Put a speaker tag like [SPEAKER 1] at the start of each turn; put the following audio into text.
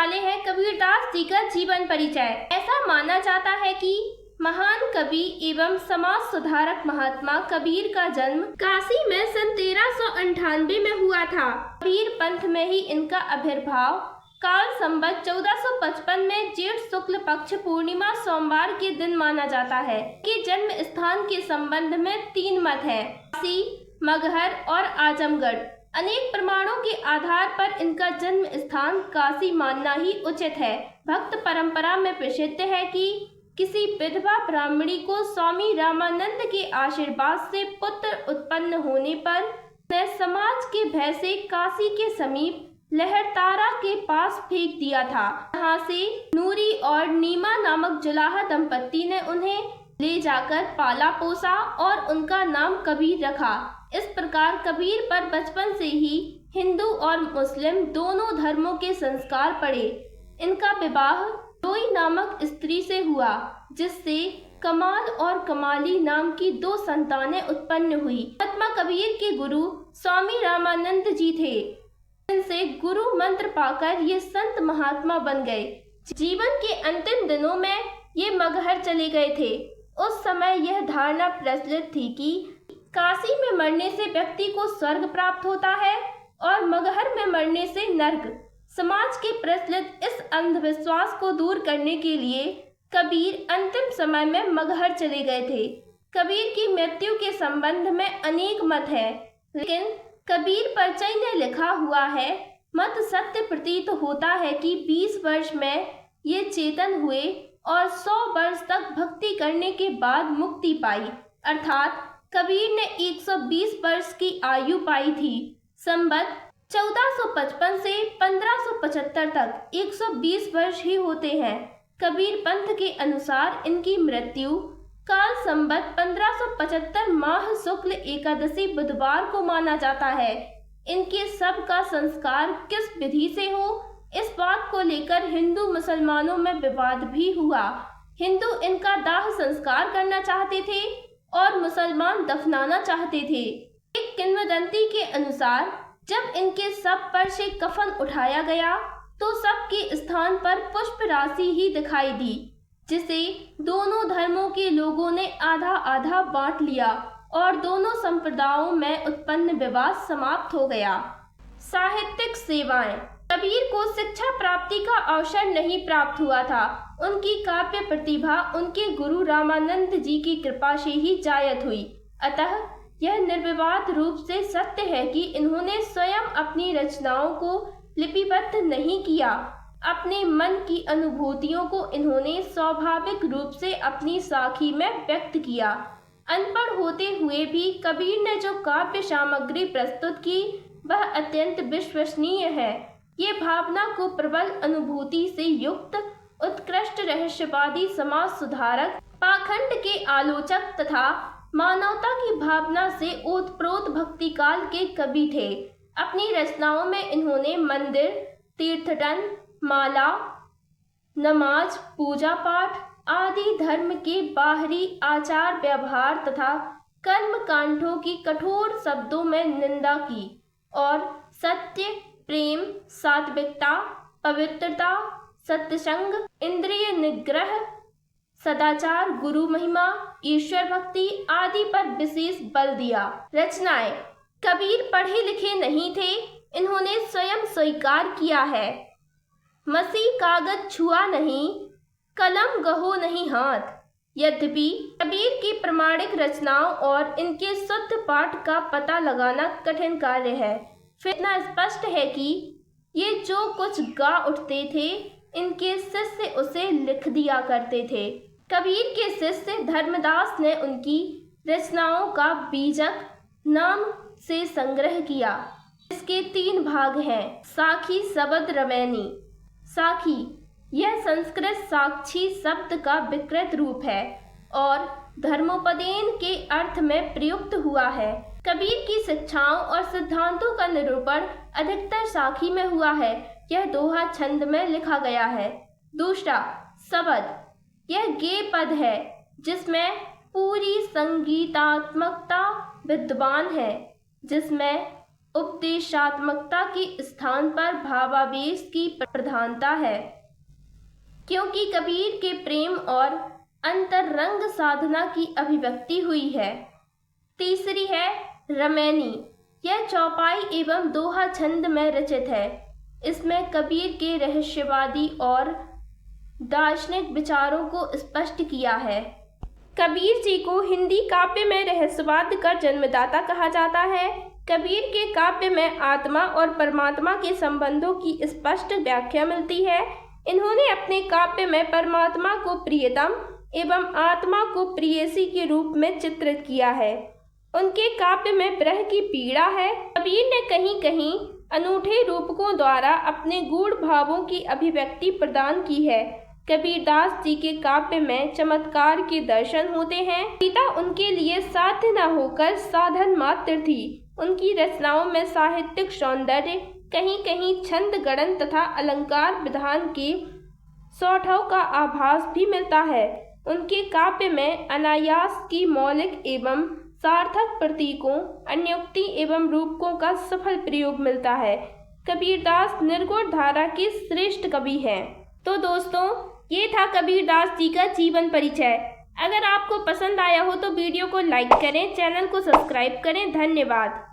[SPEAKER 1] वाले हैं कबीरदास जी का जीवन परिचय। ऐसा माना जाता है कि महान कवि एवं समाज सुधारक महात्मा कबीर का जन्म काशी में सन 1398 में हुआ था। कबीर पंथ में ही इनका आविर्भाव काल संवत 1455 में जेठ शुक्ल पक्ष पूर्णिमा सोमवार के दिन माना जाता है। कि जन्म स्थान के संबंध में 3 मत हैं, काशी, मगहर और आजमगढ़। अनेक प्रमाणों के आधार पर इनका जन्म स्थान काशी मानना ही उचित है। भक्त परंपरा में प्रसिद्ध है कि किसी विधवा ब्राह्मणी को स्वामी रामानंद के आशीर्वाद से पुत्र उत्पन्न होने पर उन्हें समाज के भय से काशी के समीप लहरतारा के पास फेंक दिया था। यहाँ से नूरी और नीमा नामक जुलाहा दंपत्ति ने उन्हें ले जाकर पाला पोसा और उनका नाम कबीर रखा। इस प्रकार कबीर पर बचपन से ही हिंदू और मुस्लिम दोनों धर्मों के संस्कार पड़े। इनका विवाह रोई नामक स्त्री से हुआ, जिससे कमाल और कमाली नाम की 2 संतानें उत्पन्न हुई। महात्मा कबीर के गुरु स्वामी रामानंद जी थे। इनसे गुरु मंत्र पाकर ये संत महात्मा बन गए। जीवन के अंतिम दिनों में ये मगहर चले गए थे। उस समय यह धारणा प्रचलित थी कि काशी में मरने से व्यक्ति को स्वर्ग प्राप्त होता है और मगहर में मरने से नर्क। समाज के प्रचलित इस अंधविश्वास को दूर करने के लिए कबीर अंतिम समय में मगहर चले गए थे। कबीर की मृत्यु के संबंध में अनेक मत है, लेकिन कबीर परिचय ने लिखा हुआ है, मत सत्य प्रतीत होता है कि 20 वर्ष में ये चेतन हुए और 100 वर्ष तक भक्ति करने के बाद मुक्ति पाई। अर्थात कबीर ने 120 वर्ष की आयु पाई थी। संवत 1455 से 1575 तक 120 वर्ष ही होते हैं। कबीर पंथ के अनुसार इनकी मृत्यु काल संवत 1575 माह शुक्ल एकादशी बुधवार को माना जाता है। इनके सब का संस्कार किस विधि से हो, इस बात को लेकर हिंदू मुसलमानों में विवाद भी हुआ। हिंदू इनका दाह संस्कार करना चाहते थे और मुसलमान दफनाना चाहते थे। एक किंवदंती के अनुसार जब इनके शव पर से कफन उठाया गया तो शव के स्थान पर पुष्प राशि ही दिखाई दी, जिसे दोनों धर्मों के लोगों ने आधा आधा बांट लिया और दोनों संप्रदायों में उत्पन्न विवाद समाप्त हो गया। साहित्यिक सेवाएं। कबीर को शिक्षा प्राप्ति का अवसर नहीं प्राप्त हुआ था। उनकी काव्य प्रतिभा उनके गुरु रामानंद जी की कृपा से ही जायत हुई। अतः यह निर्विवाद रूप से सत्य है कि इन्होंने स्वयं अपनी रचनाओं को लिपिबद्ध नहीं किया। अपने मन की अनुभूतियों को इन्होंने स्वाभाविक रूप से अपनी साखी में व्यक्त किया। अनपढ़ होते हुए भी कबीर ने जो काव्य सामग्री प्रस्तुत की वह अत्यंत विश्वसनीय है। ये भावना को प्रबल अनुभूति से युक्त उत्कृष्ट रहस्यवादी समाज सुधारक, पाखंड के आलोचक तथा मानवता की भावना से ओतप्रोत भक्ति काल के कवि थे। अपनी रचनाओं में इन्होंने मंदिर, तीर्थटन, माला, नमाज, पूजा पाठ आदि धर्म के बाहरी आचार व्यवहार तथा कर्म कांडों की कठोर शब्दों में निंदा की और सत्य, प्रेम, सात्विकता, पवित्रता, सत्संग, इंद्रिय निग्रह, सदाचार, गुरु महिमा, ईश्वर भक्ति आदि पर विशेष बल दिया। रचनाएं। कबीर पढ़े लिखे नहीं थे, इन्होंने स्वयं स्वीकार किया है। मसी कागज छुआ नहीं, कलम गहो नहीं हाथ। यद्यपि कबीर की प्रमाणिक रचनाओं और इनके शुद्ध पाठ का पता लगाना कठिन कार्य है। फिर इतना स्पष्ट है कि ये जो कुछ गा उठते थे इनके शिष्य उसे लिख दिया करते थे। कबीर के शिष्य धर्मदास ने उनकी रचनाओं का बीजक नाम से संग्रह किया। इसके 3 भाग हैं। साखी शब्द रवैनी। साखी यह संस्कृत साक्षी शब्द का विकृत रूप है और धर्मोपदेन के अर्थ में प्रयुक्त हुआ है। कबीर की शिक्षाओं और सिद्धांतों का निरूपण अधिकतर साखी में हुआ है। यह दोहा छंद में लिखा गया है। दूसरा, शब्द यह गेय पद है जिसमें पूरी संगीतात्मकता विद्वान है, जिसमें उपदेशात्मकता के स्थान पर भावावेश की प्रधानता है, क्योंकि कबीर के प्रेम और अंतरंग साधना की अभिव्यक्ति हुई है। तीसरी है रमैनी। यह चौपाई एवं दोहा छंद में रचित है। इसमें कबीर के रहस्यवादी और दार्शनिक विचारों को स्पष्ट किया है। कबीर जी को हिंदी काव्य में रहस्यवाद का जन्मदाता कहा जाता है। कबीर के काव्य में आत्मा और परमात्मा के संबंधों की स्पष्ट व्याख्या मिलती है। इन्होंने अपने काव्य में परमात्मा को प्रियतम एवं आत्मा को प्रेयसी के रूप में चित्रित किया है। उनके काव्य में विरह की पीड़ा है। कबीर ने कहीं कहीं अनूठे रूपकों द्वारा अपने गूढ़ भावों की अभिव्यक्ति प्रदान की है। कबीरदास जी के काव्य में चमत्कार के दर्शन होते हैं। सीता उनके लिए साध्य न होकर साधन मात्र थी। उनकी रचनाओं में साहित्यिक सौंदर्य, कहीं कहीं छंद गणन तथा अलंकार विधान के सौठव का आभास भी मिलता है। उनके काव्य में अनायास की मौलिक एवं सार्थक प्रतीकों, अन्योक्ति एवं रूपकों का सफल प्रयोग मिलता है। कबीरदास निर्गुण धारा के श्रेष्ठ कवि हैं। तो दोस्तों, ये था कबीरदास जी का जीवन परिचय। अगर आपको पसंद आया हो तो वीडियो को लाइक करें, चैनल को सब्सक्राइब करें। धन्यवाद।